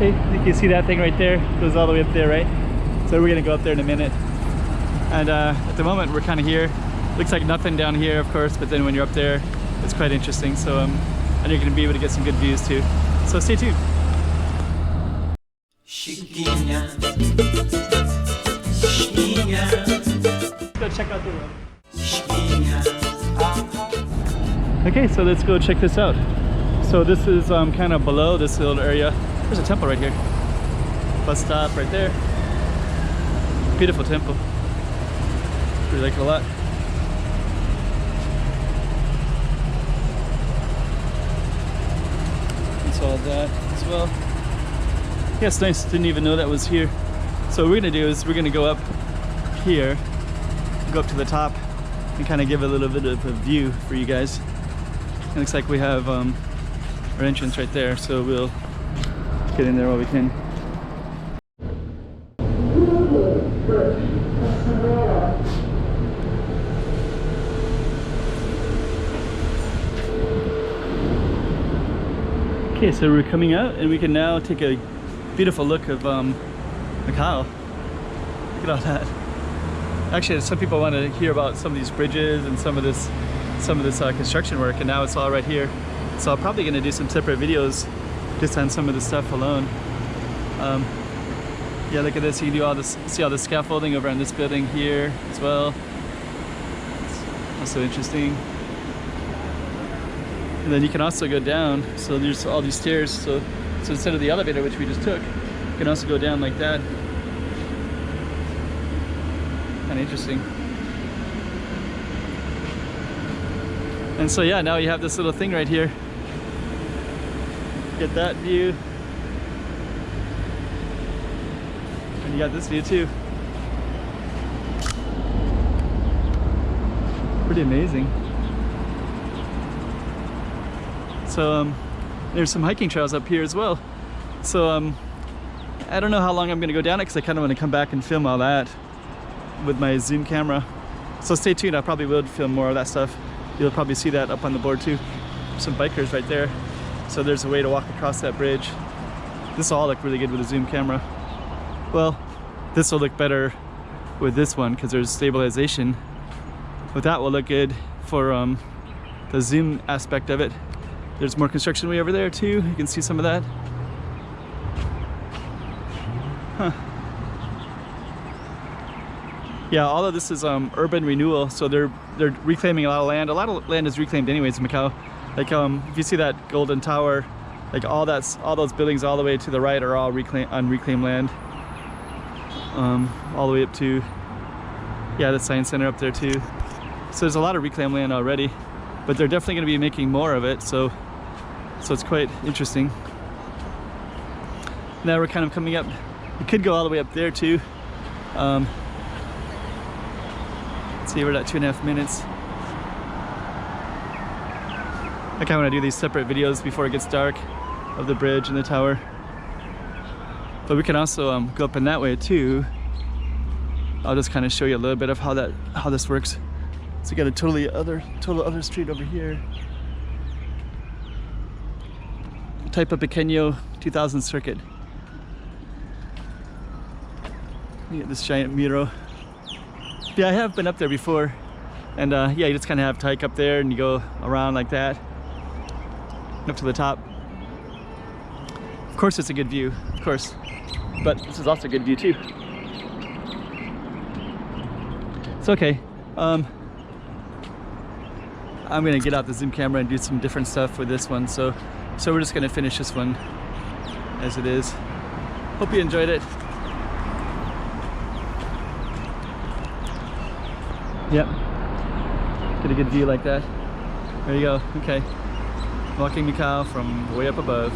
Okay, you can see that thing right there. It goes all the way up there, right? So we're gonna go up there in a minute. And at the moment we're kind of here. Looks like nothing down here, of course, but then when you're up there, it's quite interesting. So and you're gonna be able to get some good views too. So stay tuned. Go check out the road. Okay, so let's go check this out. So this is kind of below this little area. There's a temple right here. Bus stop right there. Beautiful temple. Really like it a lot. And so all that as well. Yeah, it's nice. Didn't even know that was here. So what we're gonna do is we're gonna go up here, go up to the top, and kind of give a little bit of a view for you guys. It looks like we have our entrance right there, so we'll get in there while we can. Okay, so we're coming out and we can now take a beautiful look of Macau. Look at all that. Actually, some people want to hear about some of these bridges and some of this construction work, and now it's all right here. So I'm probably going to do some separate videos just on some of the stuff alone. Yeah, look at this. You can do all this, see all the scaffolding over on this building here as well. It's also interesting. And then you can also go down. So there's all these stairs. So instead of the elevator, which we just took, you can also go down like that. Kind of interesting. And so yeah, now you have this little thing right here. Get that view. And you got this view too. Pretty amazing. So there's some hiking trails up here as well. So I don't know how long I'm gonna go down it because I kind of want to come back and film all that with my zoom camera. So stay tuned, I probably will film more of that stuff. You'll probably see that up on the board too. Some bikers right there. So there's a way to walk across that bridge. This will all look really good with a zoom camera. Well, this will look better with this one because there's stabilization. But that will look good for the zoom aspect of it. There's more construction way over there too. You can see some of that. Huh. Yeah, all of this is urban renewal, so they're reclaiming a lot of land. A lot of land is reclaimed anyways in Macau. Like if you see that golden tower, like all those buildings all the way to the right are all on reclaimed land. All the way up to the science center up there too. So there's a lot of reclaimed land already, but they're definitely going to be making more of it. So it's quite interesting. Now we're kind of coming up. We could go all the way up there too. Let's see, we're at 2.5 minutes. I kind of want to do these separate videos before it gets dark of the bridge and the tower. But we can also go up in that way too. I'll just kind of show you a little bit of how this works. So we got a total other street over here. Taipa Pequena 2000 circuit. You get this giant mural. Yeah, I have been up there before, and yeah, you just kind of have Taik up there, and you go around like that, up to the top. Of course, it's a good view, of course, but this is also a good view too. It's okay. I'm gonna get out the zoom camera and do some different stuff with this one. So we're just gonna finish this one as it is. Hope you enjoyed it. Yep. Get a good view like that. There you go. Okay. Walking Macau from way up above.